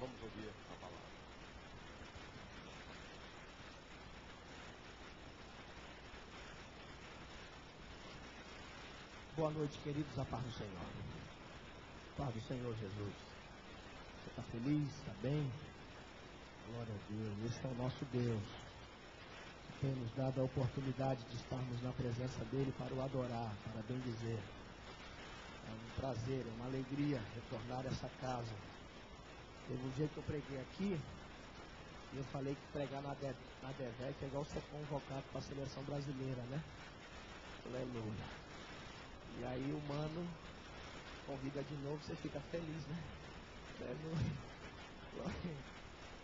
Vamos ouvir a palavra. Boa noite, queridos, a paz do Senhor. Paz do Senhor Jesus. Você está feliz? Está bem? Glória a Deus. Esse é o nosso Deus, que tem nos dado a oportunidade de estarmos na presença dEle para o adorar, para bem dizer. É um prazer, é uma alegria retornar a essa casa. Teve um dia que eu preguei aqui e eu falei que pregar na DEVEC é igual ser convocado para a seleção brasileira, né? Aleluia. E aí o mano convida de novo, você fica feliz, né?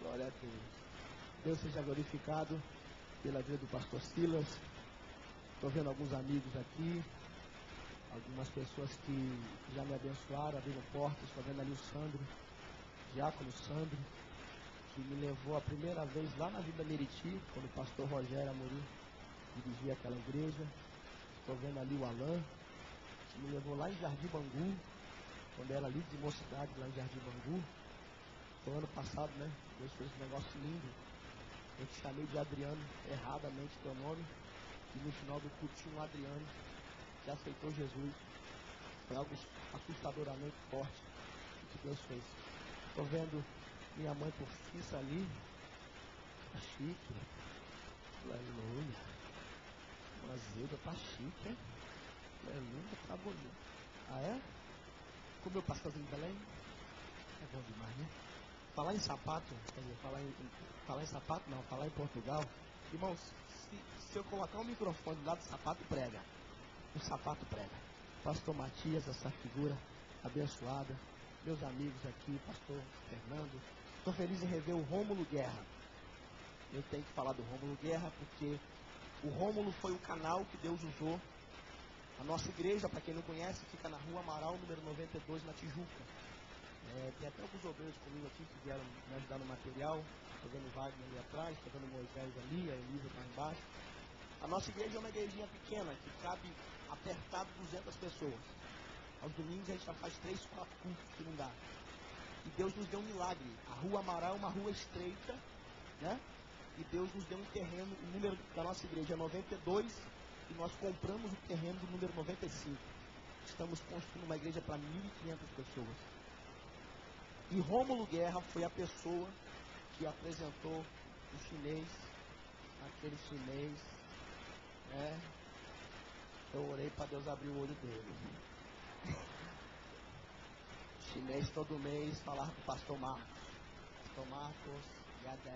Glória a Deus. Deus seja glorificado pela vida do pastor Silas. Estou vendo alguns amigos aqui, algumas pessoas que já me abençoaram, abriram portas. Estou vendo ali o Sandro, Diácono Sandro, que me levou a primeira vez lá na Vila Meriti, quando o pastor Rogério Amorim dirigia aquela igreja. Estou vendo ali o Alain, que me levou lá em Jardim Bangu, quando era líder de mocidade lá em Jardim Bangu. Foi ano passado, né? Deus fez um negócio lindo. Eu te chamei de Adriano erradamente teu nome, e no final do culto tinha um Adriano que aceitou Jesus. Foi algo assustadoramente forte que Deus fez. Estou vendo minha mãe postiça ali. Tá chique. Aleluia. Uma azeda tá chique, hein? Aleluia, tá bonito. Ah, é? Comeu pastelzinho de Belém? É bom demais, né? Falar em sapato, quer dizer, falar em sapato não, falar em Portugal. Irmãos, se eu colocar um microfone do lado do sapato, prega. O sapato prega. Pastor Matias, essa figura abençoada. Meus amigos aqui, pastor Fernando. Estou feliz em rever o Rômulo Guerra. Eu tenho que falar do Rômulo Guerra porque o Rômulo foi o canal que Deus usou. A nossa igreja, para quem não conhece, fica na Rua Amaral, número 92, na Tijuca. Tem até alguns obreiros comigo aqui que vieram me ajudar no material. Estou vendo o Wagner ali atrás, estou vendo o Moisés ali, a Elisa está embaixo. A nossa igreja é uma igrejinha pequena, que cabe apertado 200 pessoas. Aos domingos a gente já faz 3, 4 cultos que não dá. E Deus nos deu um milagre. A Rua Amaral é uma rua estreita, né? E Deus nos deu um terreno, o número da nossa igreja é 92, e nós compramos o terreno do número 95. Estamos construindo uma igreja para 1.500 pessoas. E Rômulo Guerra foi a pessoa que apresentou o chinês, aquele chinês, né? Eu orei para Deus abrir o olho dele. O chinês todo mês falava com o pastor Marcos. Pastor Marcos, dia 10,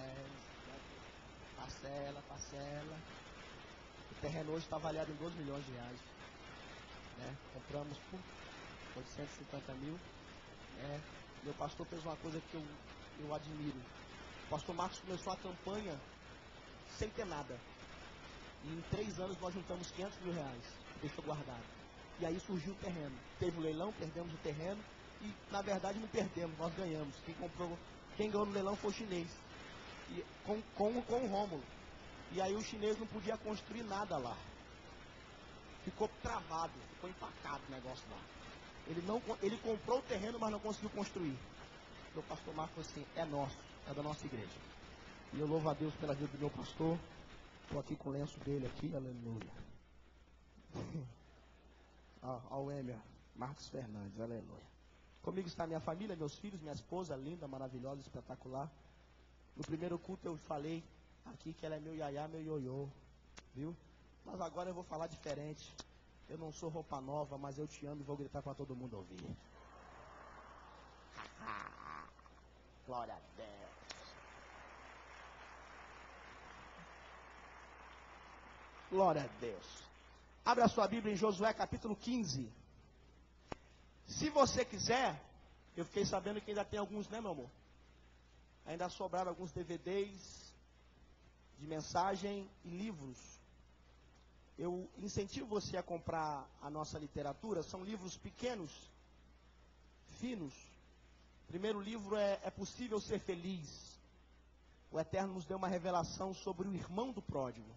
parcela. O terreno hoje está avaliado em 2 milhões de reais. Né? Compramos por 850 mil. Meu pastor fez uma coisa que eu admiro. O pastor Marcos começou a campanha sem ter nada. E em 3 anos nós juntamos 500 mil reais. Deixou guardado. E aí surgiu o terreno. Teve o leilão, perdemos o terreno. E na verdade não perdemos, nós ganhamos. Quem ganhou no leilão foi o chinês. E, com o Rômulo. E aí o chinês não podia construir nada lá. Ficou travado, ficou empacado o negócio lá. Ele comprou o terreno, mas não conseguiu construir. O pastor Marcos falou assim, é nosso, é da nossa igreja. E eu louvo a Deus pela vida do meu pastor. Estou aqui com o lenço dele aqui, aleluia. Ao Emer Marcos Fernandes, aleluia. Comigo está minha família, meus filhos, minha esposa, linda, maravilhosa, espetacular. No primeiro culto eu falei aqui que ela é meu iaiá, meu ioiô, viu? Mas agora eu vou falar diferente. Eu não sou roupa nova, mas eu te amo e vou gritar para todo mundo ouvir. Glória a Deus. Glória a Deus. Abra a sua Bíblia em Josué capítulo 15. Se você quiser, eu fiquei sabendo que ainda tem alguns, né, meu amor? Ainda sobraram alguns DVDs de mensagem e livros. Eu incentivo você a comprar a nossa literatura. São livros pequenos, finos. O primeiro livro é Possível Ser Feliz. O Eterno nos deu uma revelação sobre o irmão do pródigo.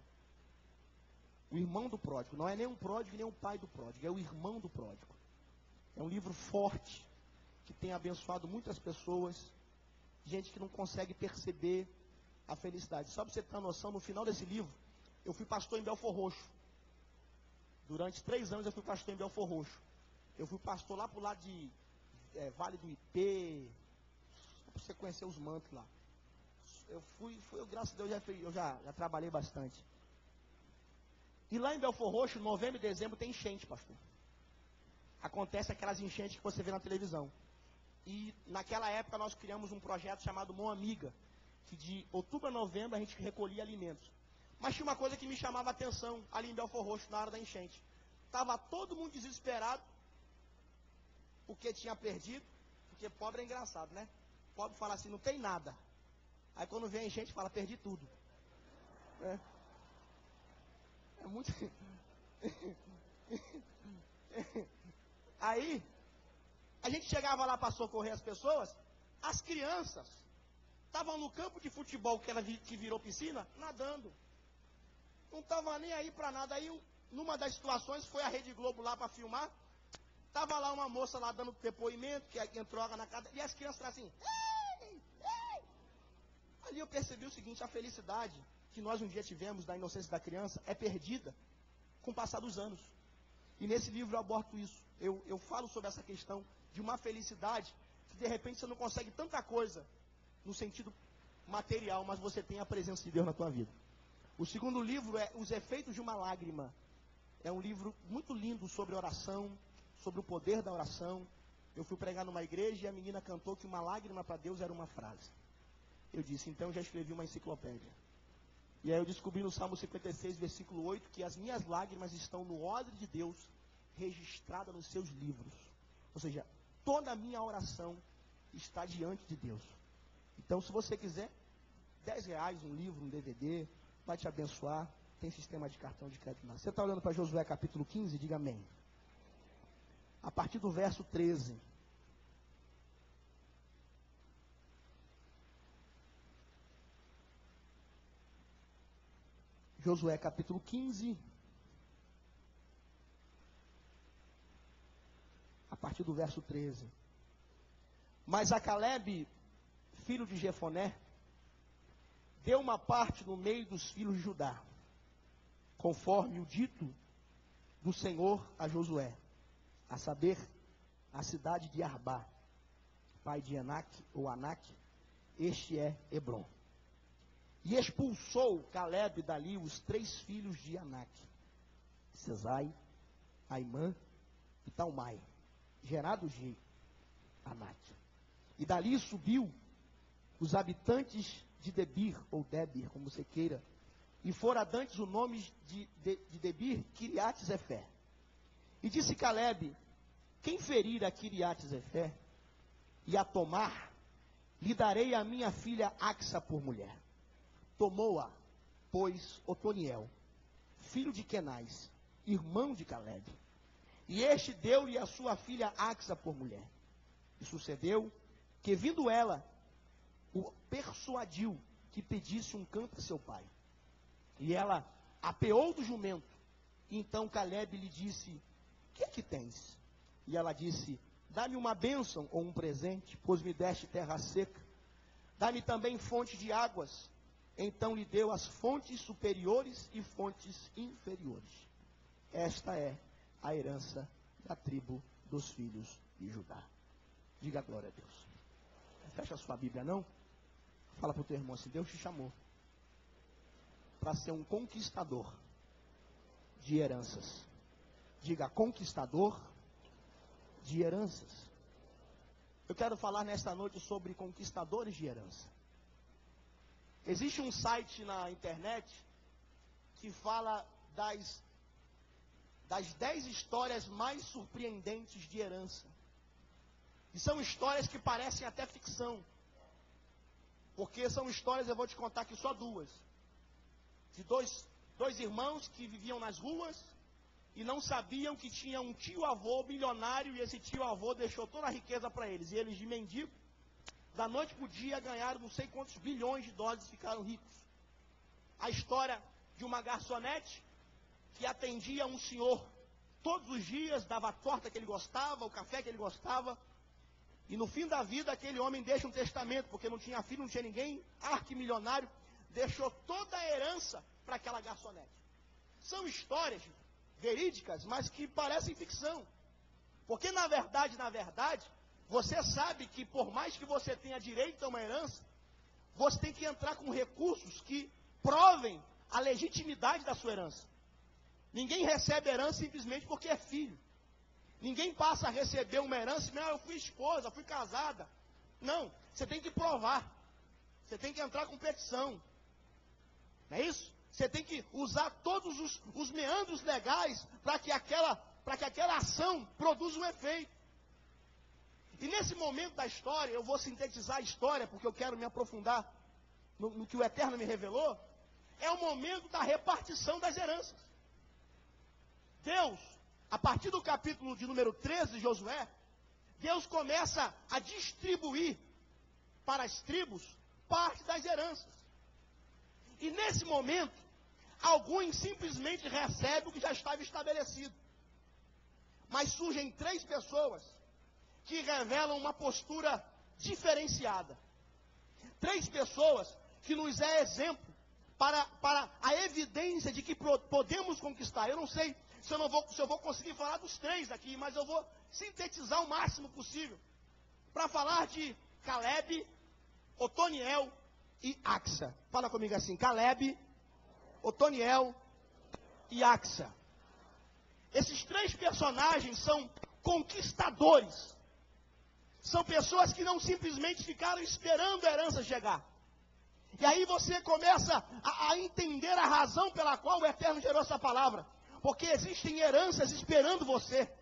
O irmão do pródigo. Não é nem um pródigo, nem um pai do pródigo. É o irmão do pródigo. É um livro forte, que tem abençoado muitas pessoas. gente que não consegue perceber a felicidade. Só para você ter uma noção, no final desse livro, eu fui pastor em Belford Roxo. Durante 3 anos eu fui pastor em Belford Roxo. Eu fui pastor lá pro lado de Vale do Ipê, só para você conhecer os mantos lá. Graças a Deus, eu já trabalhei bastante. E lá em Belford Roxo, novembro e dezembro, tem enchente, pastor. Acontece aquelas enchentes que você vê na televisão. E naquela época nós criamos um projeto chamado Mão Amiga, que de outubro a novembro a gente recolhia alimentos. Mas tinha uma coisa que me chamava a atenção ali em Belford Roxo, na hora da enchente. Estava todo mundo desesperado, porque tinha perdido, porque pobre é engraçado, né? Pobre fala assim, não tem nada. Aí quando vem a enchente, fala, perdi tudo. É muito... Aí, a gente chegava lá para socorrer as pessoas, as crianças estavam no campo de futebol que virou piscina, nadando. Não estavam nem aí para nada. Aí, numa das situações, foi a Rede Globo lá para filmar. Estava lá uma moça lá dando depoimento, que entrou água na casa, e as crianças estavam assim... Ei, ei. Ali eu percebi o seguinte, a felicidade que nós um dia tivemos da inocência da criança é perdida com o passar dos anos. E nesse livro eu abordo isso. Eu falo sobre essa questão de uma felicidade que de repente você não consegue tanta coisa no sentido material, mas você tem a presença de Deus na tua vida. O segundo livro é Os Efeitos de uma Lágrima. É um livro muito lindo sobre oração, sobre o poder da oração. Eu fui pregar numa igreja e a menina cantou que uma lágrima para Deus era uma frase. Eu disse, então já escrevi uma enciclopédia. E aí eu descobri no Salmo 56, versículo 8, que as minhas lágrimas estão no odre de Deus, registrada nos seus livros. Ou seja, toda a minha oração está diante de Deus. Então, se você quiser, R$10, um livro, um DVD, vai te abençoar. Tem sistema de cartão de crédito lá. Você está olhando para Josué capítulo 15? Diga amém. A partir do verso 13. Josué capítulo 15, a partir do verso 13. Mas a Calebe, filho de Jefoné, deu uma parte no meio dos filhos de Judá, conforme o dito do Senhor a Josué, a saber, a cidade de Arbá, pai de Anak, ou Anak, este é Hebron. E expulsou Calebe dali os 3 filhos de Anak, Sesai, Aimã e Talmai, gerados de Anak. E dali subiu os habitantes de Debir, ou Debir, como você queira, e fora dantes o nome de Debir, Kiriat-Zefé. E disse Calebe, quem ferir a Kiriat-Zefé e a tomar, lhe darei a minha filha Axa por mulher. Tomou-a, pois, Otoniel, filho de Kenaz, irmão de Calebe. E este deu-lhe a sua filha Axa por mulher. E sucedeu que, vindo ela, o persuadiu que pedisse um campo a seu pai. E ela apeou do jumento. E então Calebe lhe disse, que é que tens? E ela disse, dá-me uma bênção ou um presente, pois me deste terra seca. Dá-me também fonte de águas. Então lhe deu as fontes superiores e fontes inferiores. Esta é a herança da tribo dos filhos de Judá. Diga glória a Deus. Fecha a sua Bíblia, não? Fala para o teu irmão assim, Deus te chamou para ser um conquistador de heranças. Diga, conquistador de heranças. Eu quero falar nesta noite sobre conquistadores de herança. Existe um site na internet que fala das 10 histórias mais surpreendentes de herança. E são histórias que parecem até ficção. Porque são histórias, eu vou te contar aqui só 2. De dois irmãos que viviam nas ruas e não sabiam que tinha um tio-avô milionário e esse tio-avô deixou toda a riqueza para eles. E eles de mendigo, da noite para o dia, ganharam não sei quantos bilhões de dólares e ficaram ricos. A história de uma garçonete que atendia um senhor todos os dias, dava a torta que ele gostava, o café que ele gostava. E no fim da vida, aquele homem deixa um testamento, porque não tinha filho, não tinha ninguém, arquimilionário, deixou toda a herança para aquela garçonete. São histórias verídicas, mas que parecem ficção. Porque na verdade, você sabe que por mais que você tenha direito a uma herança, você tem que entrar com recursos que provem a legitimidade da sua herança. Ninguém recebe herança simplesmente porque é filho. Ninguém passa a receber uma herança, não, eu fui esposa, fui casada. Não, você tem que provar. Você tem que entrar com petição. Não é isso? Você tem que usar todos os meandros legais para que aquela ação produza um efeito. E nesse momento da história, eu vou sintetizar a história, porque eu quero me aprofundar no que o Eterno me revelou. É o momento da repartição das heranças. Deus, a partir do capítulo de número 13 de Josué, Deus começa a distribuir para as tribos parte das heranças. E nesse momento, alguns simplesmente recebem o que já estava estabelecido. Mas surgem 3 pessoas que revelam uma postura diferenciada. 3 pessoas que nos é exemplo para a evidência de que podemos conquistar. Eu não sei se eu vou conseguir falar dos 3 aqui, mas eu vou sintetizar o máximo possível para falar de Caleb, Otoniel e Axa. Fala comigo assim: Caleb, Otoniel e Axa. Esses 3 personagens são conquistadores. São pessoas que não simplesmente ficaram esperando a herança chegar. E aí você começa a entender a razão pela qual o Eterno gerou essa palavra. Porque existem heranças esperando você.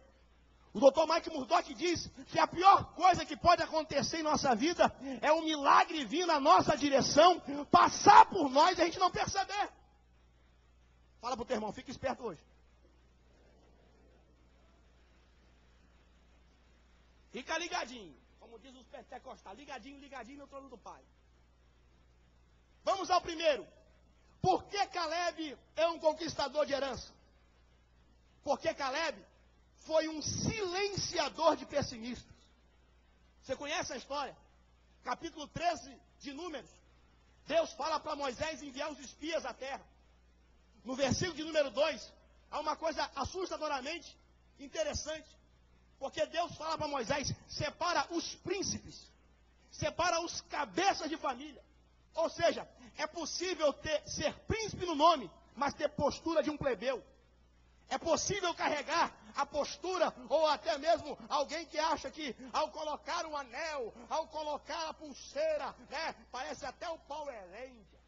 O Dr. Mike Murdock diz que a pior coisa que pode acontecer em nossa vida é um milagre vir na nossa direção, passar por nós e a gente não perceber. Fala para o teu irmão, fica esperto hoje. Fica ligadinho, como diz os pentecostais, ligadinho no trono do Pai. Vamos ao primeiro. Por que Caleb é um conquistador de herança? Porque Caleb foi um silenciador de pessimistas. Você conhece a história? Capítulo 13 de Números. Deus fala para Moisés enviar os espias à terra. No versículo de número 2, há uma coisa assustadoramente interessante. Porque Deus fala para Moisés: separa os príncipes, separa os cabeças de família. Ou seja, é possível ser príncipe no nome, mas ter postura de um plebeu. É possível carregar a postura, ou até mesmo alguém que acha que ao colocar um anel, ao colocar a pulseira, parece até o Power Ranger.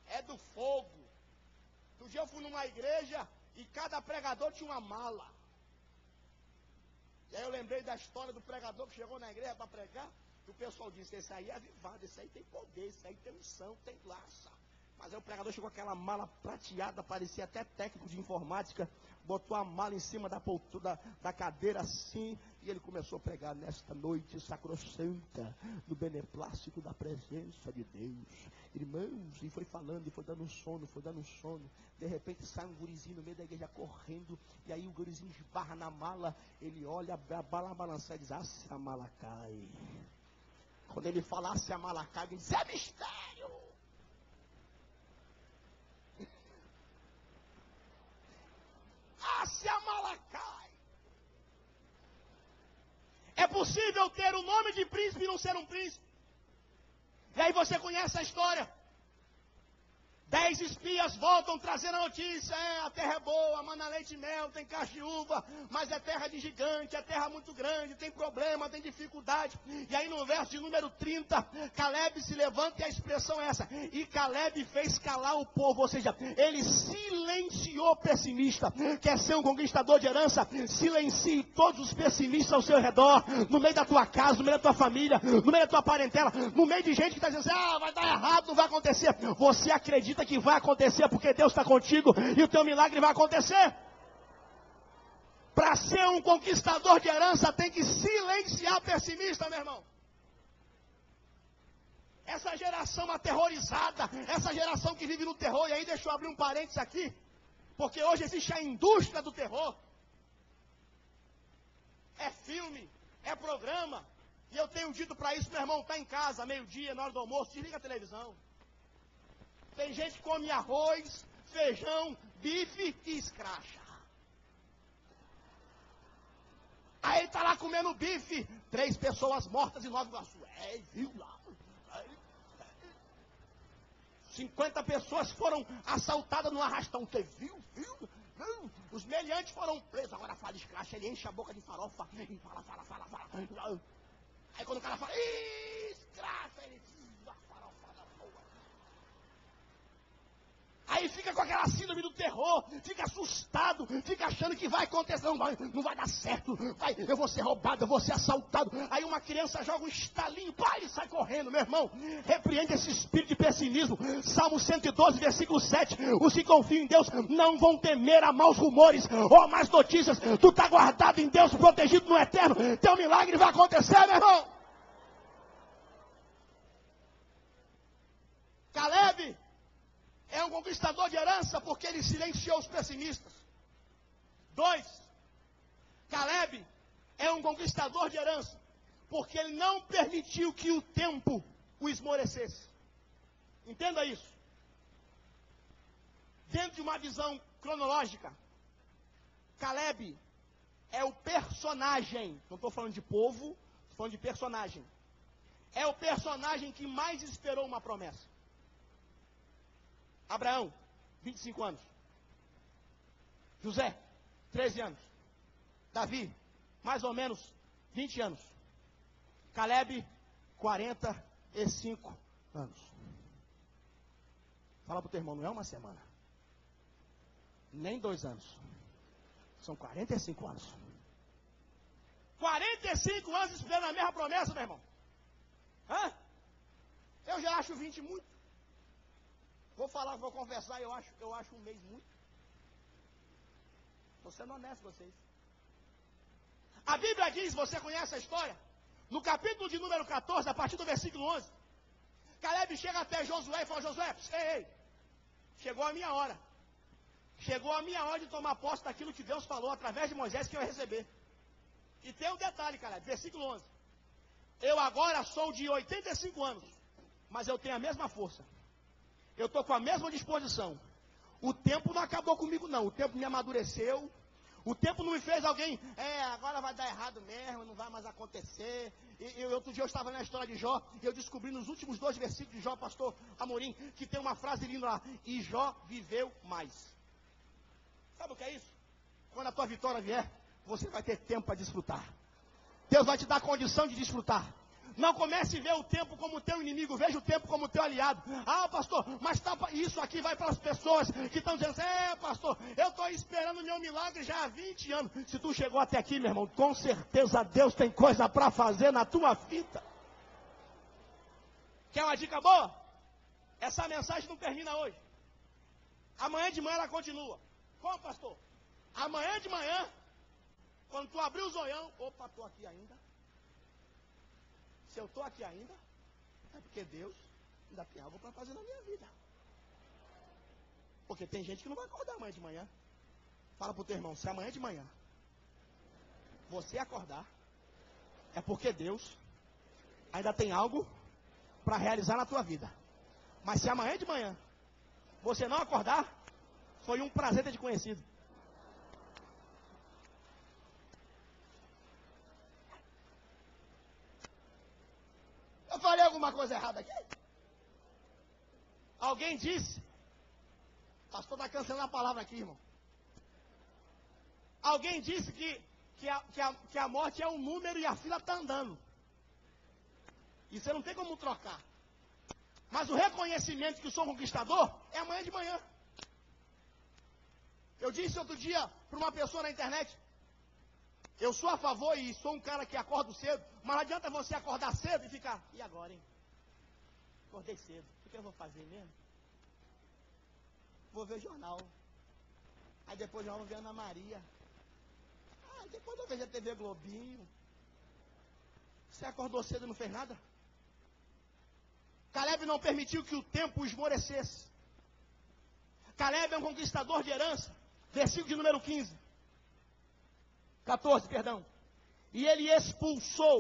É do fogo. Um dia eu fui numa igreja e cada pregador tinha uma mala. E aí eu lembrei da história do pregador que chegou na igreja para pregar. E o pessoal disse: esse aí é avivado, esse aí tem poder, esse aí tem unção, tem laça. Mas aí o pregador chegou com aquela mala prateada, parecia até técnico de informática, botou a mala em cima da cadeira assim, e ele começou a pregar: nesta noite sacrossanta, no beneplácito da presença de Deus. Irmãos, e foi falando, e foi dando sono. De repente sai um gurizinho no meio da igreja correndo, e aí o gurizinho esbarra na mala, ele olha, a bala balançar e diz: ah, se a mala cai. Quando ele fala se a mala cai, ele diz: é mistério. Se a mala cai. É possível ter o nome de príncipe e não ser um príncipe. E aí você conhece a história. 10 espias voltam trazendo a notícia: a terra é boa, mana leite e mel, tem caxiúva, mas é terra de gigante, é terra muito grande, tem problema, tem dificuldade. E aí no verso de número 30, Caleb se levanta e a expressão é essa: e Caleb fez calar o povo, ou seja, ele silenciou o pessimista. Quer ser um conquistador de herança? Silencie todos os pessimistas ao seu redor, no meio da tua casa, no meio da tua família, no meio da tua parentela, no meio de gente que está dizendo assim: vai dar errado, não vai acontecer. Você acredita que vai acontecer porque Deus está contigo e o teu milagre vai acontecer? Para ser um conquistador de herança tem que silenciar pessimista, meu irmão. Essa geração aterrorizada, essa geração que vive no terror, e aí deixa eu abrir um parênteses aqui, porque hoje existe a indústria do terror. é filme, é programa. E eu tenho dito para isso, meu irmão, está em casa, meio-dia, na hora do almoço, desliga a televisão. Tem gente que come arroz, feijão, bife e escracha. Aí está lá comendo bife, 3 pessoas mortas em Nova Iguaçu. Viu lá? 50 pessoas foram assaltadas no arrastão. Você viu? Não. Os meliantes foram presos. Agora fala escracha, ele enche a boca de farofa e fala. Aí quando o cara fala, escracha, ele diz a farofa da boa. Aí fica com aquela síndrome do terror, fica assustado, fica achando que vai acontecer, não vai dar certo, eu vou ser roubado, eu vou ser assaltado. Aí uma criança joga um estalinho, ele sai correndo, meu irmão. Repreende esse espírito de pessimismo. Salmo 112, versículo 7. Os que confiam em Deus não vão temer a maus rumores ou a más notícias. Tu está guardado em Deus, protegido no eterno. Teu milagre vai acontecer, meu irmão. Caleb é um conquistador de herança porque ele silenciou os pessimistas. 2. Caleb é um conquistador de herança porque ele não permitiu que o tempo o esmorecesse. Entenda isso. Dentro de uma visão cronológica, Caleb é o personagem, não estou falando de povo, estou falando de personagem. É o personagem que mais esperou uma promessa. Abraão, 25 anos. José, 13 anos. Davi, mais ou menos 20 anos. Caleb, 45 anos. Fala para o teu irmão, não é uma semana. Nem 2 anos. São 45 anos. 45 anos esperando a mesma promessa, meu irmão. Eu já acho 20 muito. Vou confessar, eu acho um mês muito. Estou sendo honesto com vocês. A Bíblia diz, você conhece a história? No capítulo de número 14, a partir do versículo 11, Caleb chega até Josué e fala, Josué, ei, chegou a minha hora. Chegou a minha hora de tomar posse daquilo que Deus falou através de Moisés que eu ia receber. E tem um detalhe, Caleb, versículo 11. Eu agora sou de 85 anos, mas eu tenho a mesma força. Eu estou com a mesma disposição. O tempo não acabou comigo, não. O tempo me amadureceu. O tempo não me fez alguém, agora vai dar errado mesmo, não vai mais acontecer. Outro dia eu estava na história de Jó, e eu descobri nos últimos 2 versículos de Jó, pastor Amorim, que tem uma frase linda lá. E Jó viveu mais. Sabe o que é isso? Quando a tua vitória vier, você vai ter tempo para desfrutar. Deus vai te dar condição de desfrutar. Não comece a ver o tempo como teu inimigo, veja o tempo como teu aliado. Pastor, mas isso aqui vai para as pessoas que estão dizendo, pastor, eu estou esperando o meu milagre já há 20 anos. Se tu chegou até aqui, meu irmão, com certeza Deus tem coisa para fazer na tua vida. Quer uma dica boa? Essa mensagem não termina hoje. Amanhã de manhã ela continua. Como, pastor? Amanhã de manhã, quando tu abrir o zoião, opa, estou aqui ainda. Se eu estou aqui ainda, é porque Deus ainda tem algo para fazer na minha vida. Porque tem gente que não vai acordar amanhã de manhã. Fala para o teu irmão, se amanhã de manhã você acordar, é porque Deus ainda tem algo para realizar na tua vida. Mas se amanhã de manhã você não acordar, foi um prazer ter te conhecido. Eu falei alguma coisa errada aqui? Alguém disse? Pastor está cancelando a palavra aqui, irmão. Alguém disse que a morte é um número e a fila está andando. E você não tem como trocar. Mas o reconhecimento que eu sou um conquistador é amanhã de manhã. Eu disse outro dia para uma pessoa na internet, eu sou a favor e sou um cara que acordo cedo, mas não adianta você acordar cedo e ficar, e agora, hein? Acordei cedo, o que eu vou fazer mesmo? Vou ver o jornal. Aí depois eu vou ver Ana Maria. Depois eu vejo a TV Globinho. Você acordou cedo e não fez nada? Caleb não permitiu que o tempo o esmorecesse. Caleb é um conquistador de herança. Versículo de número 14, perdão. e ele expulsou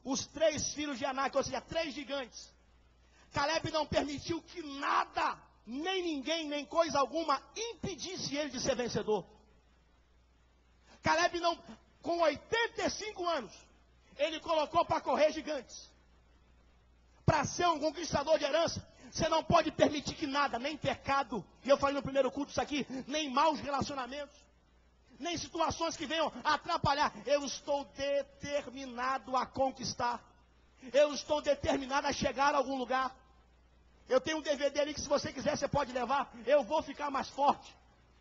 os 3 filhos de Anak, ou seja, 3 gigantes. Caleb não permitiu que nada, nem ninguém, nem coisa alguma, impedisse ele de ser vencedor. Caleb não, com 85 anos, ele colocou para correr gigantes. Para ser um conquistador de herança, você não pode permitir que nada, nem pecado, e eu falei no primeiro culto isso aqui, nem maus relacionamentos, nem situações que venham atrapalhar. Eu estou determinado a conquistar. Eu estou determinado a chegar a algum lugar. Eu tenho um DVD ali que, se você quiser, você pode levar. Eu vou ficar mais forte.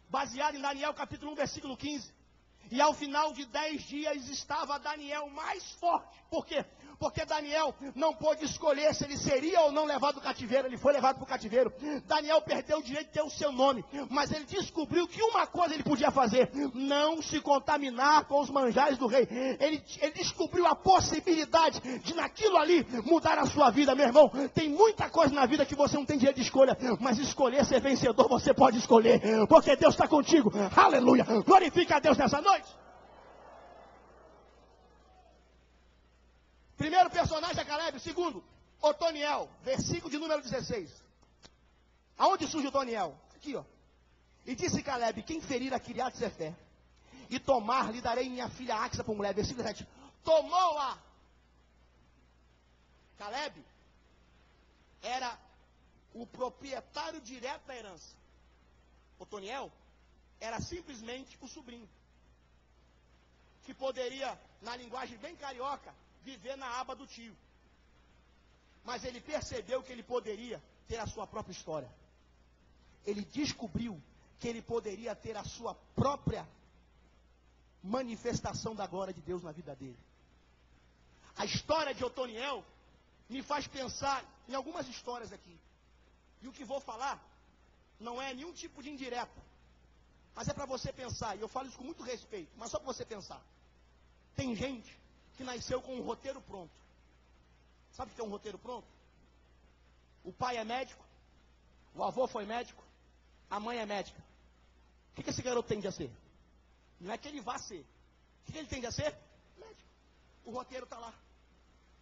Baseado em Daniel capítulo 1, versículo 15. E ao final de 10 dias estava Daniel mais forte. Por quê? Porque Daniel não pôde escolher se ele seria ou não levado ao cativeiro. Ele foi levado para o cativeiro. Daniel perdeu o direito de ter o seu nome. Mas ele descobriu que uma coisa ele podia fazer: não se contaminar com os manjares do rei. Ele descobriu a possibilidade de naquilo ali mudar a sua vida. Meu irmão, tem muita coisa na vida que você não tem direito de escolha. Mas escolher ser vencedor você pode escolher. Porque Deus está contigo. Aleluia. Glorifica a Deus nessa noite. Primeiro personagem é Caleb. Segundo, Otoniel, versículo de número 16. Aonde surge Otoniel? Aqui, ó. E disse Caleb: quem ferir a Kiriat Sefer e tomar, lhe darei minha filha Axa por mulher. Versículo 7. Tomou-a. Caleb era o proprietário direto da herança. Otoniel era simplesmente o sobrinho, que poderia, na linguagem bem carioca, viver na aba do tio. Mas ele percebeu que ele poderia ter a sua própria história. Ele descobriu que ele poderia ter a sua própria manifestação da glória de Deus na vida dele. A história de Otoniel me faz pensar em algumas histórias aqui. E o que vou falar não é nenhum tipo de indireta, mas é para você pensar. E eu falo isso com muito respeito, mas só para você pensar. Tem gente que nasceu com um roteiro pronto. Sabe o que é um roteiro pronto? O pai é médico, o avô foi médico, a mãe é médica. O que esse garoto tende a ser? Não é que ele vá ser. O que ele tende a ser? Médico. O roteiro está lá.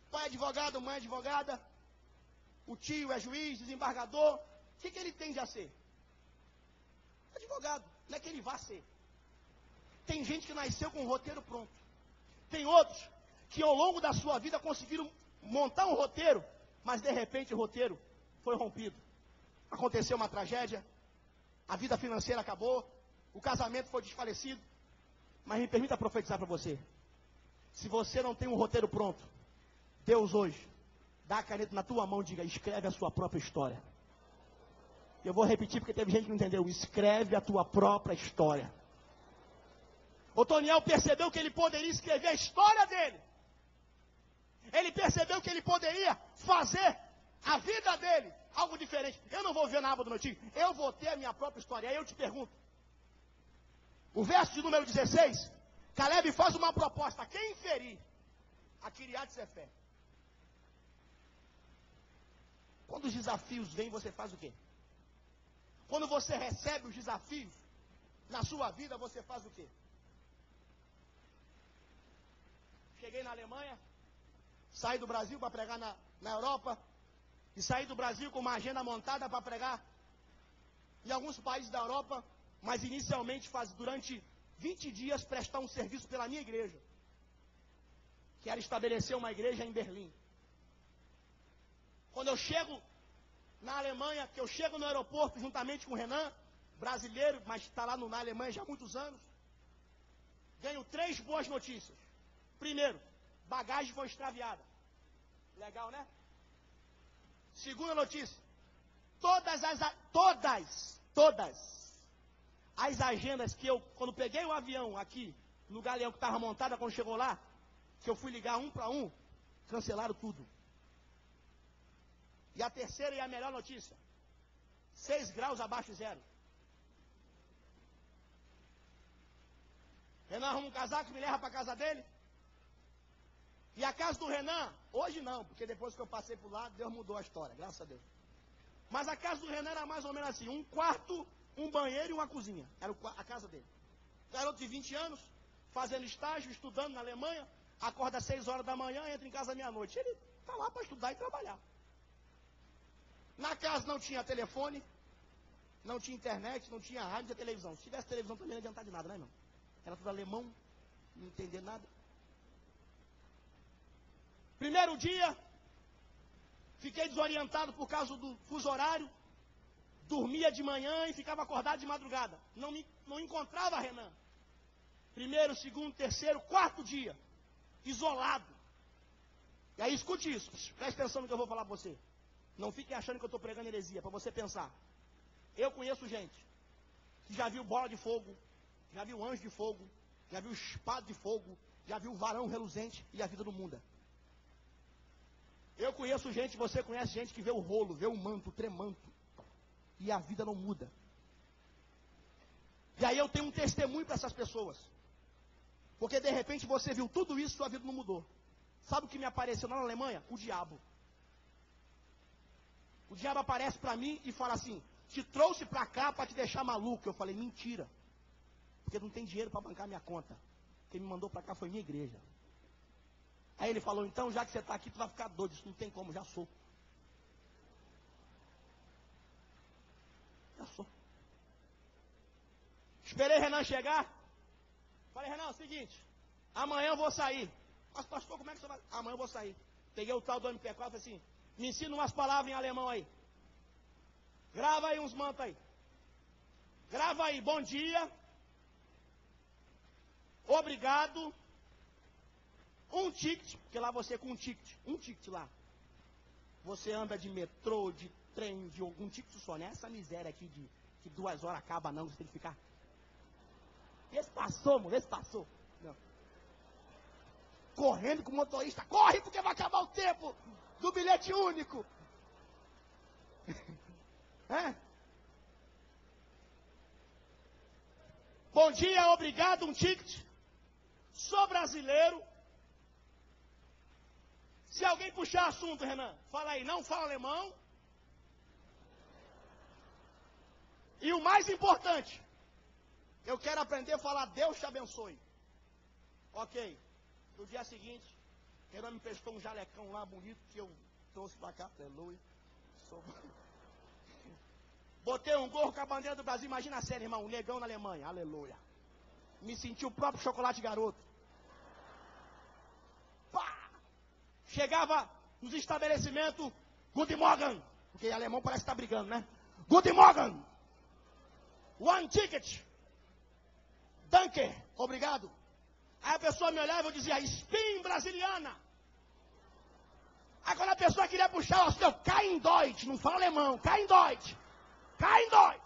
Pai é advogado, mãe é advogada, o tio é juiz, desembargador. O que ele tende a ser? Advogado. Não é que ele vá ser. Tem gente que nasceu com um roteiro pronto. Tem outros que ao longo da sua vida conseguiram montar um roteiro, mas de repente o roteiro foi rompido. Aconteceu uma tragédia, a vida financeira acabou, o casamento foi desfalecido. Mas me permita profetizar para você: se você não tem um roteiro pronto, Deus hoje dá a caneta na tua mão e diga: escreve a sua própria história. Eu vou repetir porque teve gente que não entendeu: escreve a tua própria história. Otoniel percebeu que ele poderia escrever a história dele. Ele percebeu que ele poderia fazer a vida dele algo diferente. Eu não vou ver na aba do meu time, eu vou ter a minha própria história. Aí eu te pergunto, o verso de número 16, Caleb faz uma proposta: quem ferir a Kiriat Sefer? Quando os desafios vêm, você faz o quê? Quando você recebe os desafios na sua vida, você faz o quê? Cheguei na Alemanha, saí do Brasil para pregar na Europa, e saí do Brasil com uma agenda montada para pregar em alguns países da Europa, mas inicialmente durante 20 dias prestar um serviço pela minha igreja, que era estabelecer uma igreja em Berlim. Quando eu chego na Alemanha, que eu chego no aeroporto juntamente com o Renan, brasileiro, mas está lá na Alemanha já há muitos anos, ganho 3 boas notícias. Primeiro, bagagem foi extraviada. Legal, né? Segunda notícia: todas as agendas que eu, quando peguei o avião aqui, no Galeão que estava montada, quando chegou lá, que eu fui ligar um para um, cancelaram tudo. E a terceira e a melhor notícia: 6 graus abaixo de zero. Renan arruma um casaco e me leva para a casa dele. E a casa do Renan, hoje não, porque depois que eu passei por lá, Deus mudou a história, graças a Deus. Mas a casa do Renan era mais ou menos assim: um quarto, um banheiro e uma cozinha. Era a casa dele. Garoto de 20 anos, fazendo estágio, estudando na Alemanha, acorda às 6 horas da manhã, entra em casa à meia-noite. Ele está lá para estudar e trabalhar. Na casa não tinha telefone, não tinha internet, não tinha rádio, não tinha televisão. Se tivesse televisão também não ia adiantar de nada, né, irmão? Era tudo alemão, não entender nada. Primeiro dia, fiquei desorientado por causa do fuso horário, dormia de manhã e ficava acordado de madrugada. Não encontrava Renan. Primeiro, segundo, terceiro, quarto dia, isolado. E aí escute isso, preste atenção no que eu vou falar para você. Não fiquem achando que eu estou pregando heresia, para você pensar. Eu conheço gente que já viu bola de fogo, já viu anjo de fogo, já viu espada de fogo, já viu varão reluzente e a vida não muda. Eu conheço gente, você conhece gente que vê o rolo, vê o manto, o tremanto, e a vida não muda. E aí eu tenho um testemunho para essas pessoas. Porque de repente você viu tudo isso e sua vida não mudou. Sabe o que me apareceu lá na Alemanha? O diabo. O diabo aparece para mim e fala assim: te trouxe para cá para te deixar maluco. Eu falei: mentira. Porque não tem dinheiro para bancar minha conta. Quem me mandou para cá foi minha igreja. Aí ele falou: então já que você está aqui, tu vai ficar doido. Isso não tem como, já sou. Já sou. Esperei Renan chegar. Falei: Renan, é o seguinte, amanhã eu vou sair. Mas pastor, como é que você vai? Amanhã eu vou sair. Peguei o tal do MP4 e falei assim: me ensina umas palavras em alemão aí. Grava aí uns mantos aí. Grava aí: bom dia, obrigado, um ticket, porque lá você com um ticket lá. Você anda de metrô, de trem, de algum ticket só, né? Essa miséria aqui de que 2 horas acaba não, você tem que ficar. Esse passou, mano, esse passou. Não. Correndo com o motorista, corre porque vai acabar o tempo do bilhete único. É? Bom dia, obrigado, um ticket. Sou brasileiro. Se alguém puxar assunto, Renan, fala aí, não fala alemão. E o mais importante, eu quero aprender a falar Deus te abençoe. Ok. No dia seguinte, Renan me prestou um jalecão lá bonito que eu trouxe para cá. Aleluia. Botei um gorro com a bandeira do Brasil. Imagina a cena, irmão. Um negão na Alemanha. Aleluia. Me senti o próprio chocolate garoto. Pá! Chegava nos estabelecimentos. Guten Morgen. Porque alemão parece que está brigando, né? Guten Morgen. One ticket. Danke. Obrigado. Aí a pessoa me olhava e eu dizia: Spin brasiliana. Aí quando a pessoa queria puxar o assunto, eu kein Deutsch. Não fala alemão. Kein Deutsch. Kein Deutsch.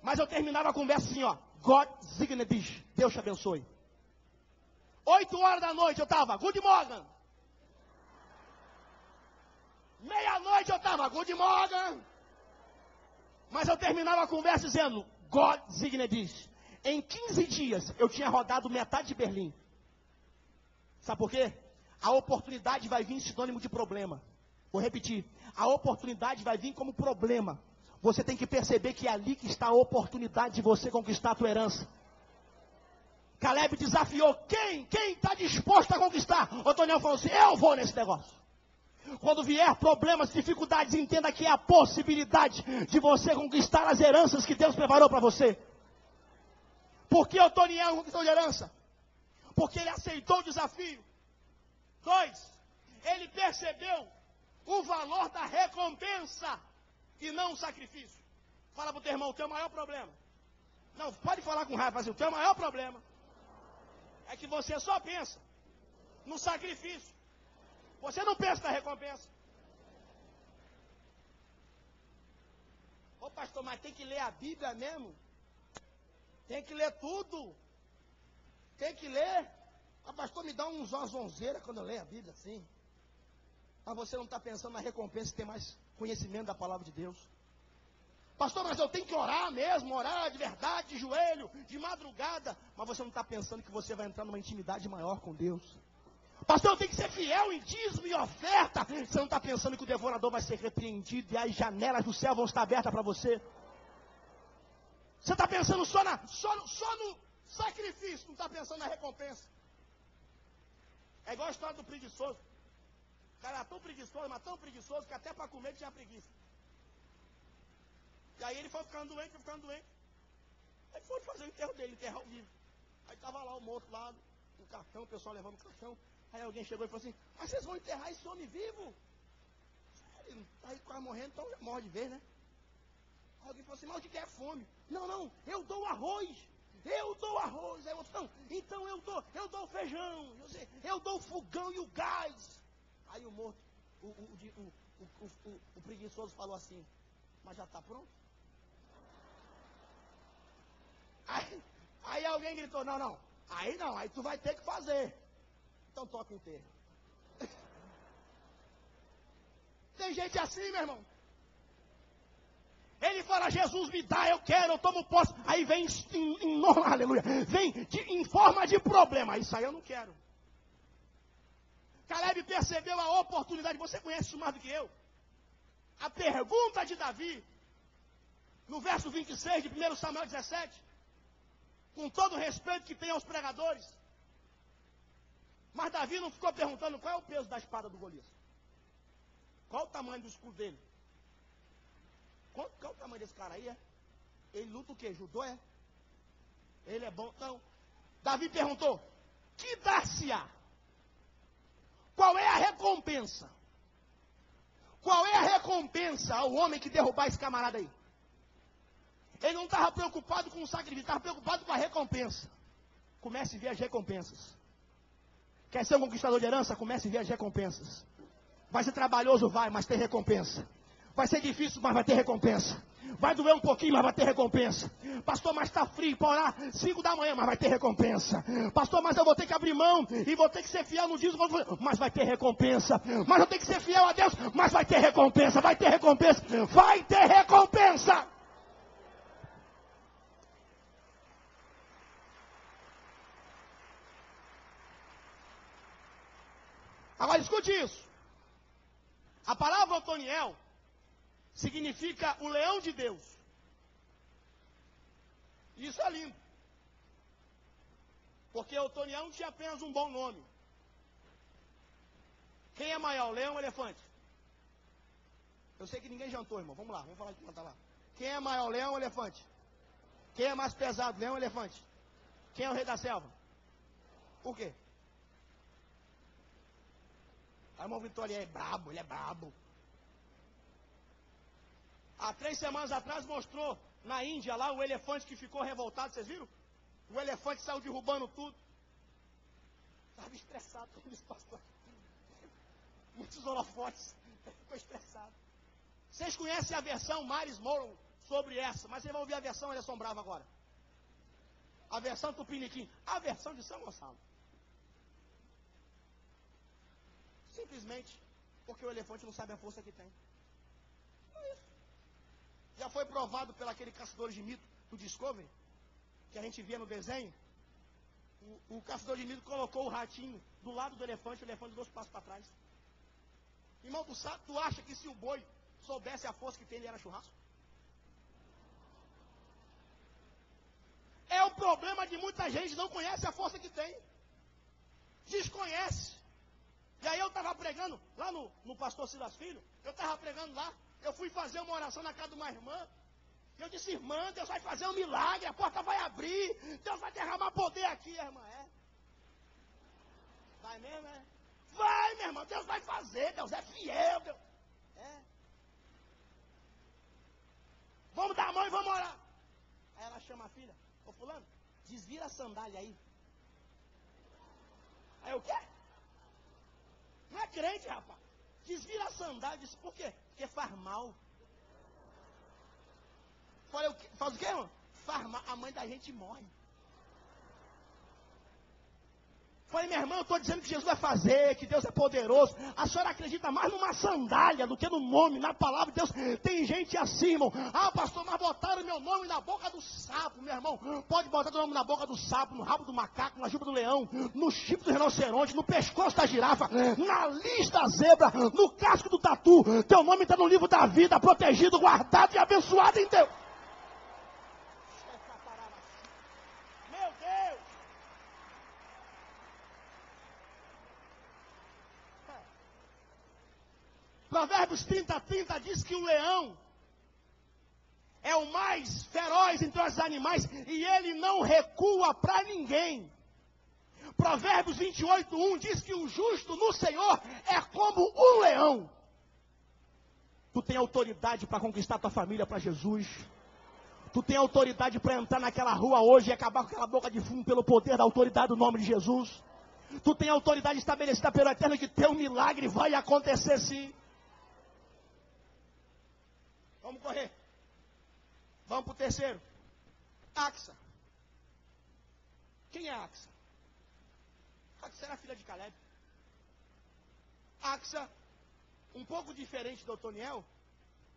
Mas eu terminava a conversa assim, ó. Gott segne dich. Deus te abençoe. 8 horas da noite eu estava: Guten Morgen. Meia-noite eu estava: Guten Morgen. Mas eu terminava a conversa dizendo: Gott segne dich. Em 15 dias, eu tinha rodado metade de Berlim. Sabe por quê? A oportunidade vai vir sinônimo de problema. Vou repetir. A oportunidade vai vir como problema. Você tem que perceber que é ali que está a oportunidade de você conquistar a tua herança. Caleb desafiou. Quem está disposto a conquistar? O Toniel falou assim: eu vou nesse negócio. Quando vier problemas, dificuldades, entenda que é a possibilidade de você conquistar as heranças que Deus preparou para você. Por que o Toniel conquistou de herança? Porque ele aceitou o desafio. 2, ele percebeu o valor da recompensa e não o sacrifício. Fala para o teu irmão: o teu maior problema. Não, pode falar com raiva, mas o teu maior problema é que você só pensa no sacrifício. Você não pensa na recompensa. Ô pastor, mas tem que ler a Bíblia mesmo? Tem que ler tudo. Tem que ler. Ah, pastor, me dá uma zonzeira quando eu leio a Bíblia assim. Mas você não está pensando na recompensa de ter mais conhecimento da palavra de Deus. Pastor, mas eu tenho que orar mesmo, orar de verdade, de joelho, de madrugada. Mas você não está pensando que você vai entrar numa intimidade maior com Deus. Pastor, eu tenho que ser fiel em dízimo e oferta. Você não está pensando que o devorador vai ser repreendido e as janelas do céu vão estar abertas para você. Você está pensando só Sacrifício, não está pensando na recompensa. É igual a história do preguiçoso. O cara era tão preguiçoso, mas tão preguiçoso, que até para comer tinha preguiça. E aí ele foi ficando doente, Aí foi fazer o enterro dele, enterrar ao vivo. Aí estava lá o morto lá, no caixão, o pessoal levando o caixão. Aí alguém chegou e falou assim, mas vocês vão enterrar esse homem vivo? Ele tá aí quase morrendo, então já morre de vez, né? Aí alguém falou assim, mas o que é fome? Não, eu dou arroz. Eu dou arroz. Aí o outro, não, então eu dou feijão. Eu dou o fogão e o gás. Aí o morto, o preguiçoso falou assim, mas já está pronto? Aí alguém gritou, não, aí tu vai ter que fazer. Então toca o enterro. Tem gente assim, meu irmão. Ele fala, Jesus me dá, eu quero, eu tomo posse. Aí vem aleluia, vem em forma de problema. Isso aí eu não quero. Caleb percebeu a oportunidade. Você conhece isso mais do que eu. A pergunta de Davi, no verso 26 de 1 Samuel 17, com todo o respeito que tem aos pregadores, mas Davi não ficou perguntando qual é o peso da espada do Golias. Qual o tamanho do escudo dele? Qual é o tamanho desse cara aí, é? Ele luta o quê? Judô, é? Ele é bom? Então, Davi perguntou, que dar-se-á? Qual é a recompensa? Qual é a recompensa ao homem que derrubar esse camarada aí? Ele não estava preocupado com o sacrifício, estava preocupado com a recompensa. Comece a ver as recompensas. Quer ser um conquistador de herança? Comece a ver as recompensas. Vai ser trabalhoso? Vai, mas tem recompensa. Vai ser difícil, mas vai ter recompensa. Vai doer um pouquinho, mas vai ter recompensa. Pastor, mas está frio para orar 5 da manhã, mas vai ter recompensa. Pastor, mas eu vou ter que abrir mão e vou ter que ser fiel no dízimo, mas vai ter recompensa. Mas eu tenho que ser fiel a Deus, mas vai ter recompensa, vai ter recompensa, vai ter recompensa. Agora escute isso. A palavra Otoniel significa o leão de Deus. Isso é lindo. Porque Otoniel não tinha apenas um bom nome. Quem é maior, leão ou elefante? Eu sei que ninguém jantou, irmão. Vamos lá, vamos falar de jantar lá. Quem é maior, leão ou elefante? Quem é mais pesado, leão ou elefante? Quem é o rei da selva? Por quê? A irmã Vitória é brabo, ele é brabo. Há 3 semanas atrás mostrou na Índia lá o elefante que ficou revoltado, vocês viram? O elefante saiu derrubando tudo. Estava estressado com isso, pastor. Muitos holofotes. Ficou estressado. Vocês conhecem a versão Maris Moron sobre essa, mas vocês vão ouvir a versão Anderson Bravo agora. A versão Tupiniquim. A versão de São Gonçalo. Simplesmente porque o elefante não sabe a força que tem. É isso. Já foi provado pelo aquele caçador de mito do Discovery, que a gente via no desenho. O caçador de mito colocou o ratinho do lado do elefante, o elefante 2 passos para trás. Irmão, tu acha que se o boi soubesse a força que tem, ele era churrasco? É o problema de muita gente, não conhece a força que tem. Desconhece. E aí eu estava pregando lá no pastor Silas Filho, eu estava pregando lá, eu fui fazer uma oração na casa de uma irmã, eu disse, irmã, Deus vai fazer um milagre, a porta vai abrir, Deus vai derramar poder aqui, a irmã, é? Vai mesmo, é? Vai, minha irmã, Deus vai fazer, Deus é fiel, Deus. É. Vamos dar a mão e vamos orar. Aí ela chama a filha, ô fulano, desvira a sandália aí. Aí eu, o quê? Não é crente, rapaz. Desvira a sandália. Disse, por quê? Porque faz mal. Falei, o quê? Faz o quê, irmão? Faz mal. A mãe da gente morre. Falei, minha irmã, eu estou dizendo que Jesus vai fazer, que Deus é poderoso. A senhora acredita mais numa sandália do que no nome, na palavra de Deus. Tem gente assim, irmão. Ah, pastor, mas botaram meu nome na boca do sapo, meu irmão. Pode botar teu nome na boca do sapo, no rabo do macaco, na juba do leão, no chifre do rinoceronte, no pescoço da girafa, na lista da zebra, no casco do tatu. Teu nome está no livro da vida, protegido, guardado e abençoado em Deus. Meu Deus! Provérbios 30:30 diz que o leão é o mais feroz entre os animais e ele não recua para ninguém. Provérbios 28:1 diz que o justo no Senhor é como um leão. Tu tem autoridade para conquistar tua família para Jesus. Tu tem autoridade para entrar naquela rua hoje e acabar com aquela boca de fumo pelo poder da autoridade do nome de Jesus. Tu tem autoridade estabelecida pelo Eterno que teu milagre vai acontecer sim. Vamos correr. Vamos para o terceiro. Axa. Quem é Axa? Axa era filha de Caleb. Axa, um pouco diferente do Otoniel,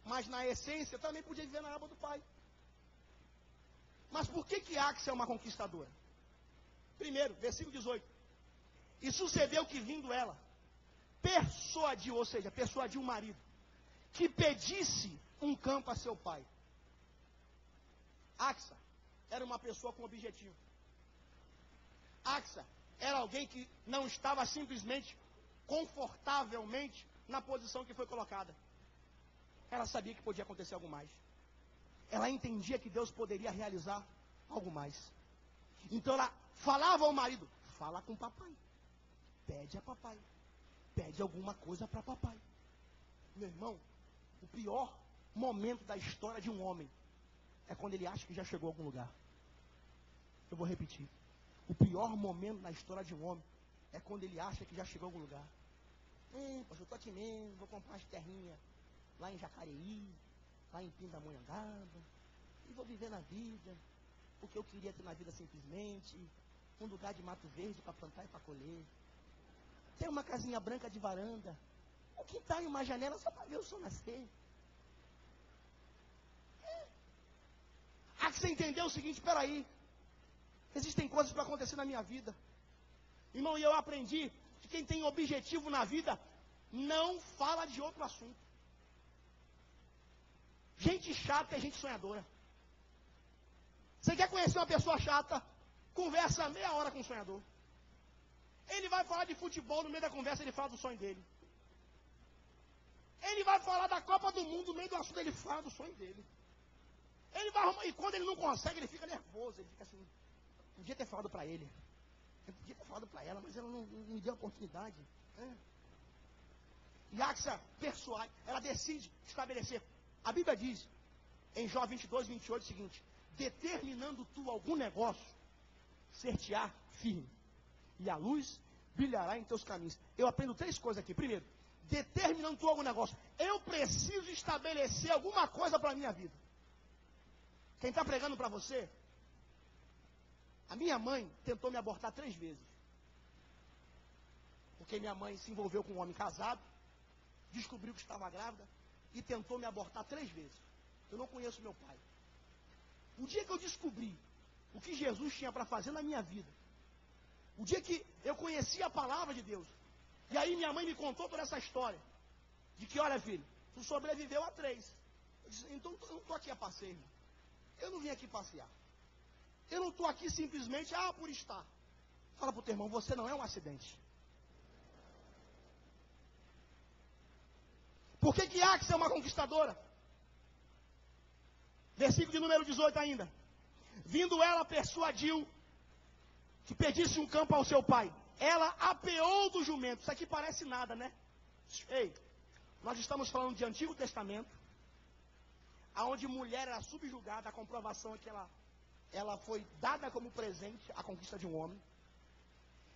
mas na essência também podia viver na aba do pai. Mas por que Axa é uma conquistadora? Primeiro, versículo 18. E sucedeu que vindo ela, persuadiu, ou seja, persuadiu o marido, que pedisse um campo a seu pai. Axa era uma pessoa com objetivo. Axa era alguém que não estava simplesmente, confortavelmente, na posição que foi colocada. Ela sabia que podia acontecer algo mais. Ela entendia que Deus poderia realizar algo mais. Então ela falava ao marido, fala com o papai. Pede a papai. Pede alguma coisa para papai. Meu irmão, o pior momento da história de um homem é quando ele acha que já chegou a algum lugar. Eu vou repetir. O pior momento na história de um homem é quando ele acha que já chegou a algum lugar. Poxa, eu estou aqui mesmo, vou comprar umas terrinhas lá em Jacareí, lá em Pindamonhangaba, e vou viver na vida, porque eu queria ter na vida simplesmente um lugar de mato verde para plantar e para colher. Tem uma casinha branca de varanda, um quintal e uma janela só para ver o sol nascer. Você entendeu o seguinte, espera aí, existem coisas para acontecer na minha vida. Irmão, e eu aprendi que quem tem objetivo na vida não fala de outro assunto. Gente chata é gente sonhadora. Você quer conhecer uma pessoa chata? Conversa meia hora com um sonhador. Ele vai falar de futebol, no meio da conversa ele fala do sonho dele. Ele vai falar da Copa do Mundo, no meio do assunto ele fala do sonho dele. Ele vai arrumar, e quando ele não consegue, ele fica nervoso. Ele fica assim, podia ter falado para ele. Eu podia ter falado para ela, mas ela não me deu a oportunidade. E Axa persuade, ela decide estabelecer. A Bíblia diz, em Jó 22:28, o seguinte: determinando tu algum negócio, ser-te-á firme, e a luz brilhará em teus caminhos. Eu aprendo 3 coisas aqui. Primeiro, determinando tu algum negócio. Eu preciso estabelecer alguma coisa para a minha vida. Quem está pregando para você? A minha mãe tentou me abortar 3 vezes. Porque minha mãe se envolveu com um homem casado, descobriu que estava grávida e tentou me abortar 3 vezes. Eu não conheço meu pai. O dia que eu descobri o que Jesus tinha para fazer na minha vida, o dia que eu conheci a palavra de Deus, e aí minha mãe me contou toda essa história, de que, olha filho, tu sobreviveu a 3. Eu disse, então eu não estou aqui a passeio, irmão. Eu não vim aqui passear. Eu não estou aqui simplesmente, por estar. Fala para o teu irmão, você não é um acidente. Por que Axa é uma conquistadora? Versículo de número 18 ainda. Vindo ela, persuadiu que pedisse um campo ao seu pai. Ela apeou do jumento. Isso aqui parece nada, né? Ei, nós estamos falando de Antigo Testamento, aonde mulher era subjugada. A comprovação é que ela foi dada como presente à conquista de um homem.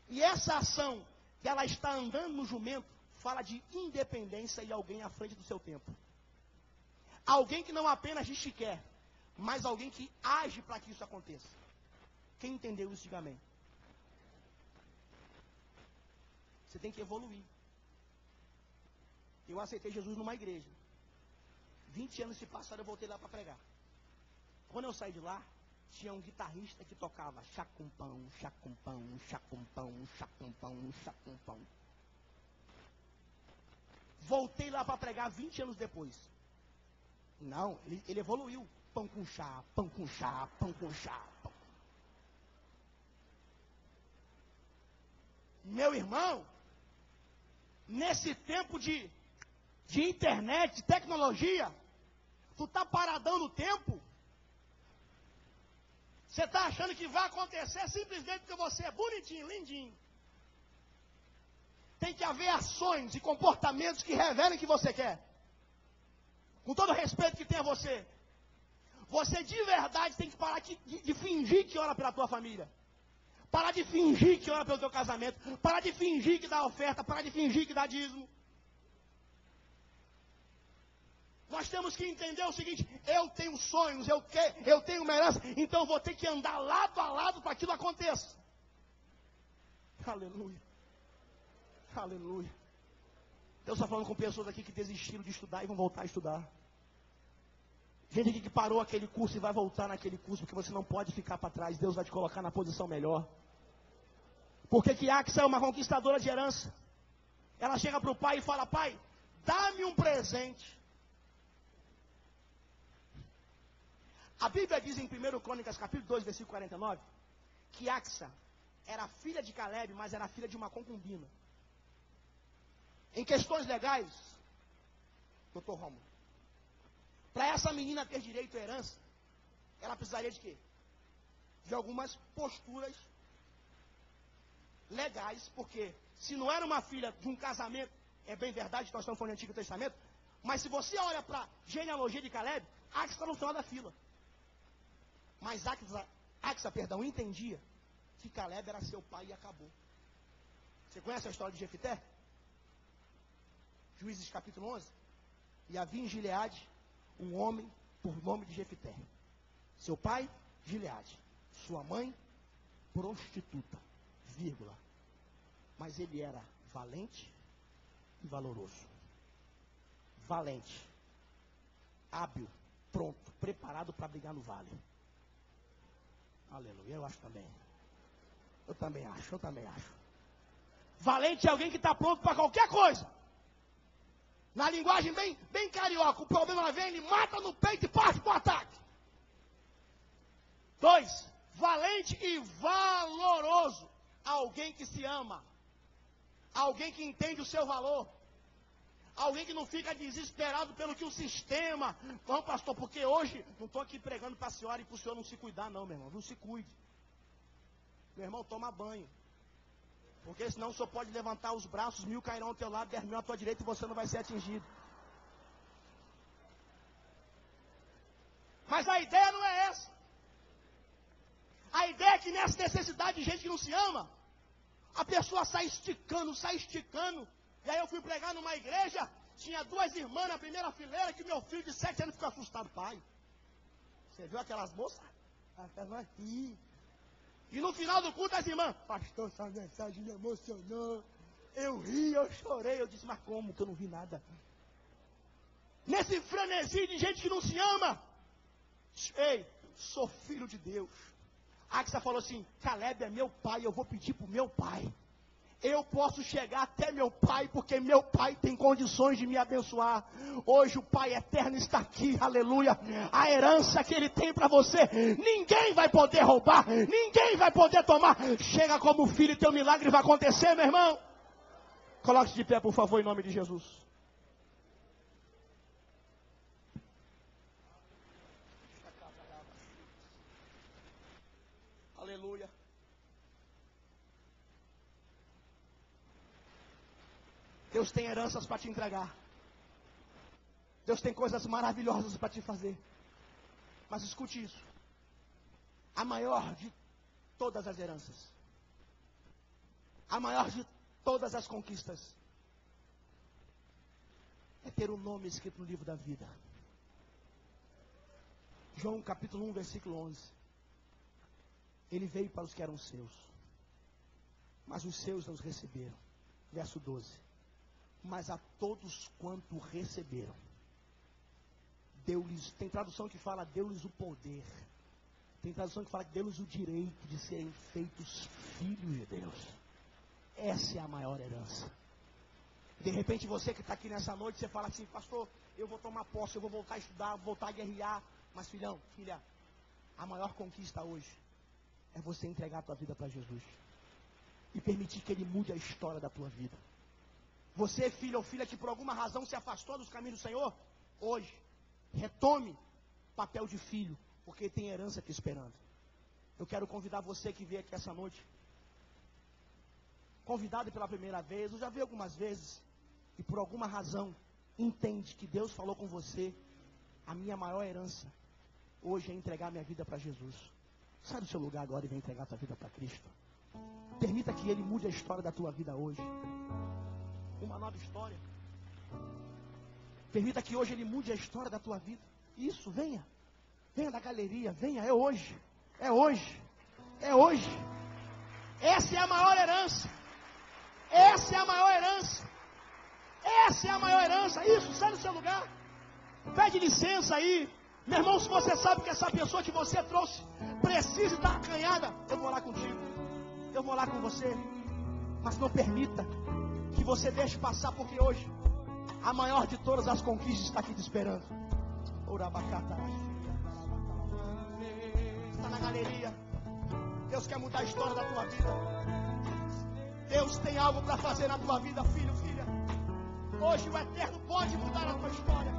E essa ação que ela está andando no jumento fala de independência e alguém à frente do seu tempo. Alguém que não apenas diz que quer, mas alguém que age para que isso aconteça. Quem entendeu isso, diga amém. Você tem que evoluir. Eu aceitei Jesus numa igreja. 20 anos se passaram, eu voltei lá para pregar. Quando eu saí de lá, tinha um guitarrista que tocava chacumpão, chacumpão, chacumpão, chacumpão, chacumpão. Voltei lá para pregar 20 anos depois. Não, ele evoluiu. Pão com chá, pão com chá, pão com chá. Pão. Meu irmão, nesse tempo de de internet, de tecnologia, tu está paradão no tempo. Você está achando que vai acontecer simplesmente porque você é bonitinho, lindinho. Tem que haver ações e comportamentos que revelem que você quer. Com todo o respeito que tem a você. Você de verdade tem que parar de fingir que ora pela tua família. Parar de fingir que ora pelo teu casamento. Parar de fingir que dá oferta. Parar de fingir que dá dízimo. Nós temos que entender o seguinte: eu tenho sonhos, eu tenho uma herança, então eu vou ter que andar lado a lado para que aquilo aconteça. Aleluia. Aleluia. Deus está falando com pessoas aqui que desistiram de estudar e vão voltar a estudar. Gente aqui que parou aquele curso e vai voltar naquele curso, porque você não pode ficar para trás. Deus vai te colocar na posição melhor. Porque que Axa é uma conquistadora de herança. Ela chega para o pai e fala: pai, dá-me um presente. A Bíblia diz em 1 Crônicas, capítulo 2, versículo 49, que Axa era filha de Caleb, mas era filha de uma concubina. Em questões legais, doutor Romulo, para essa menina ter direito à herança, ela precisaria de quê? De algumas posturas legais, porque se não era uma filha de um casamento, é bem verdade que nós estamos falando do Antigo Testamento, mas se você olha para a genealogia de Caleb, Axa está no final da fila. Mas Axa, entendia que Caleb era seu pai e acabou. Você conhece a história de Jefité? Juízes capítulo 11. E havia em Gileade um homem por nome de Jefité. Seu pai, Gileade. Sua mãe, prostituta. Vírgula. Mas ele era valente e valoroso. Valente. Hábil, pronto, preparado para brigar no vale. Aleluia, eu acho também. Eu também acho. Valente é alguém que está pronto para qualquer coisa. Na linguagem bem carioca, o problema vem, ele mata no peito e parte para o ataque. 2, valente e valoroso. Alguém que se ama. Alguém que entende o seu valor. Alguém que não fica desesperado pelo que o sistema... Não, pastor, porque hoje... Não estou aqui pregando para a senhora e para o senhor não se cuidar, não, meu irmão. Não se cuide. Meu irmão, toma banho. Porque senão o senhor pode levantar os braços, 1000 cairão ao teu lado, 10.000 à tua direita e você não vai ser atingido. Mas a ideia não é essa. A ideia é que nessa necessidade de gente que não se ama, a pessoa sai esticando. E aí eu fui pregar numa igreja, tinha 2 irmãs na primeira fileira, que meu filho de 7 anos ficou assustado. Pai, você viu aquelas moças? Elas aqui. E no final do culto as irmãs: pastor, essa mensagem me emocionou. Eu ri, eu chorei. Eu disse: mas como que eu não vi nada? Nesse frenesi de gente que não se ama. Ei, sou filho de Deus. Axa falou assim: Caleb é meu pai, eu vou pedir para o meu pai. Eu posso chegar até meu pai, porque meu pai tem condições de me abençoar. Hoje o Pai eterno está aqui, aleluia. A herança que ele tem para você, ninguém vai poder roubar, ninguém vai poder tomar. Chega como filho e teu milagre vai acontecer, meu irmão. Coloque-se de pé, por favor, em nome de Jesus. Aleluia. Deus tem heranças para te entregar. Deus tem coisas maravilhosas para te fazer. Mas escute isso. A maior de todas as heranças, a maior de todas as conquistas, é ter o nome escrito no livro da vida. João capítulo 1, versículo 11. Ele veio para os que eram seus, mas os seus não os receberam. Verso 12. Mas a todos quanto receberam, deu-lhes, tem tradução que fala, deu-lhes o poder. Tem tradução que fala que deu-lhes o direito de serem feitos filhos de Deus. Essa é a maior herança. De repente você que está aqui nessa noite, você fala assim: pastor, eu vou tomar posse, eu vou voltar a estudar, vou voltar a guerrear. Mas filhão, filha, a maior conquista hoje é você entregar a tua vida para Jesus. E permitir que Ele mude a história da tua vida. Você, filho ou filha, que por alguma razão se afastou dos caminhos do Senhor, hoje, retome o papel de filho, porque tem herança aqui esperando. Eu quero convidar você que veio aqui essa noite, convidado pela primeira vez, eu já vi algumas vezes, e por alguma razão, entende que Deus falou com você, a minha maior herança, hoje é entregar minha vida para Jesus. Sai do seu lugar agora e vem entregar a tua vida para Cristo. Permita que Ele mude a história da tua vida hoje. Uma nova história. Permita que hoje Ele mude a história da tua vida. Isso, venha. Venha da galeria, venha, é hoje. É hoje. É hoje. Essa é a maior herança. Essa é a maior herança. Essa é a maior herança. Isso, sai do seu lugar. Pede licença aí. Meu irmão, se você sabe que essa pessoa que você trouxe precisa estar acanhada, eu vou lá contigo. Eu vou lá com você. Mas não permita que você deixe passar, porque hoje a maior de todas as conquistas está aqui te esperando. Está na galeria. Deus quer mudar a história da tua vida. Deus tem algo para fazer na tua vida, filho, filha. Hoje o Eterno pode mudar a tua história.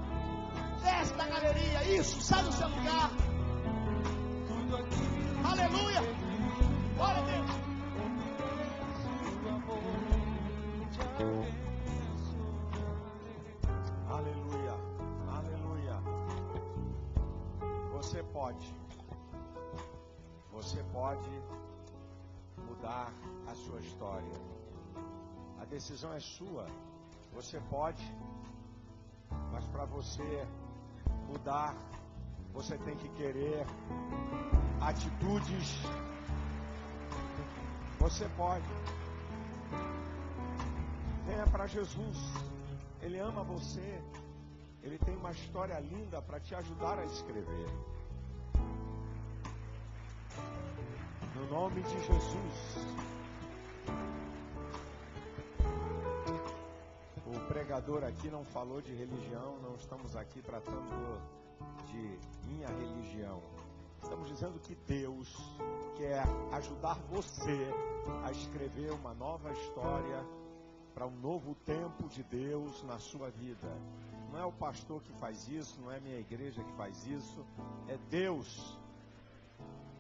Desce da galeria, isso, sai do seu lugar. Aleluia. Glória a Deus. Aleluia, aleluia. Você pode mudar a sua história. A decisão é sua. Você pode, mas para você mudar, você tem que querer atitudes. Você pode. Venha para Jesus. Ele ama você. Ele tem uma história linda para te ajudar a escrever. No nome de Jesus. O pregador aqui não falou de religião. Não estamos aqui tratando de minha religião. Estamos dizendo que Deus quer ajudar você a escrever uma nova história para um novo tempo de Deus na sua vida. Não é o pastor que faz isso, não é a minha igreja que faz isso, é Deus,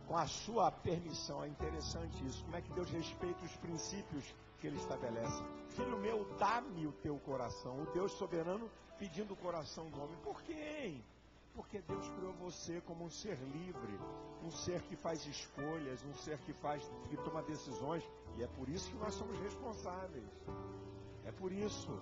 com a sua permissão. É interessante isso, como é que Deus respeita os princípios que Ele estabelece. Filho meu, dá-me o teu coração. O Deus soberano pedindo o coração do homem. Por quê? Porque Deus criou você como um ser livre, um ser que faz escolhas, um ser que toma decisões, e é por isso que nós somos responsáveis. É por isso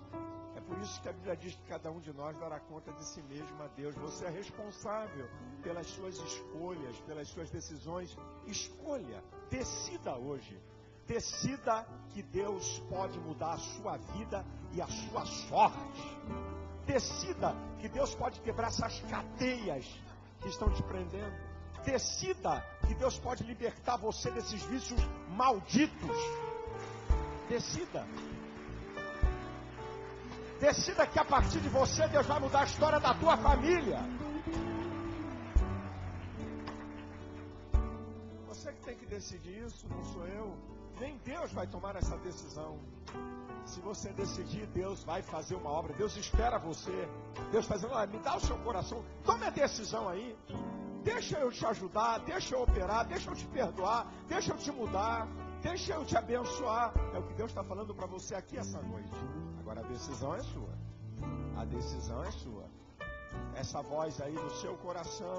que a Bíblia diz que cada um de nós dará conta de si mesmo a Deus. Você é responsável pelas suas escolhas, pelas suas decisões. Escolha, decida hoje. Decida que Deus pode mudar a sua vida e a sua sorte. Decida que Deus pode quebrar essas cadeias que estão te prendendo. Decida que Deus pode libertar você desses vícios malditos. Decida. Decida que a partir de você Deus vai mudar a história da tua família. Você que tem que decidir isso, não sou eu. Nem Deus vai tomar essa decisão. Se você decidir, Deus vai fazer uma obra. Deus espera você. Deus fazendo, me dá o seu coração. Tome a decisão aí. Deixa eu te ajudar, deixa eu operar, deixa eu te perdoar, deixa eu te mudar, deixa eu te abençoar. É o que Deus está falando para você aqui essa noite. Agora a decisão é sua. A decisão é sua. Essa voz aí no seu coração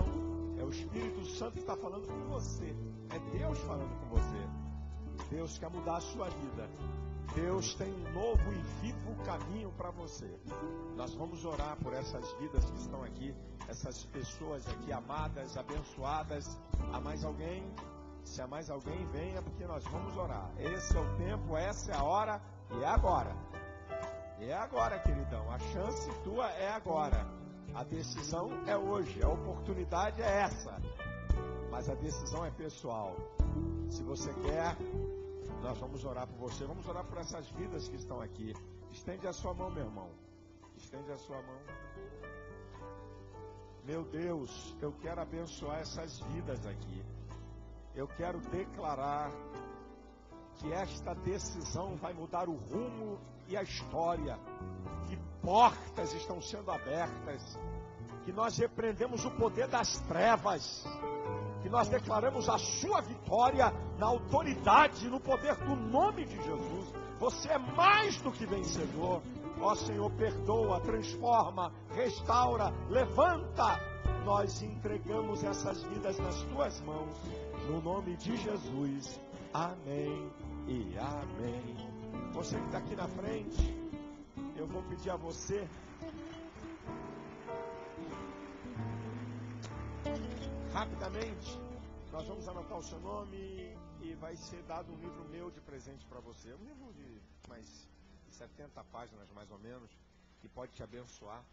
é o Espírito Santo que está falando com você. É Deus falando com você. Deus quer mudar a sua vida. Deus tem um novo e vivo caminho para você. Nós vamos orar por essas vidas que estão aqui, essas pessoas aqui amadas, abençoadas. Há mais alguém? Se há mais alguém, venha, porque nós vamos orar. Esse é o tempo, essa é a hora, e é agora. É agora, queridão. A chance tua é agora. A decisão é hoje. A oportunidade é essa. Mas a decisão é pessoal. Se você quer, nós vamos orar por você. Vamos orar por essas vidas que estão aqui. Estende a sua mão, meu irmão. Estende a sua mão. Meu Deus, eu quero abençoar essas vidas aqui. Eu quero declarar que esta decisão vai mudar o rumo e a história, que portas estão sendo abertas, que nós repreendemos o poder das trevas, que nós declaramos a sua vitória na autoridade, no poder do nome de Jesus. Você é mais do que vencedor. Ó Senhor, perdoa, transforma, restaura, levanta. Nós entregamos essas vidas nas tuas mãos, no nome de Jesus. Amém e amém. Você que está aqui na frente, eu vou pedir a você, rapidamente, nós vamos anotar o seu nome e vai ser dado um livro meu de presente para você. Um livro de mais 70 páginas, mais ou menos, que pode te abençoar.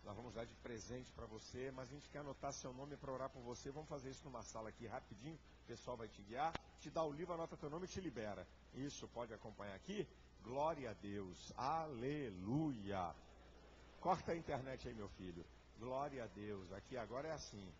Nós vamos dar de presente para você, mas a gente quer anotar seu nome para orar por você. Vamos fazer isso numa sala aqui rapidinho, o pessoal vai te guiar, te dá o livro, anota teu nome e te libera. Isso, pode acompanhar aqui. Glória a Deus, aleluia. Corta a internet aí, meu filho. Glória a Deus, aqui agora é assim.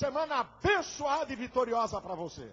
semana abençoada e vitoriosa para você.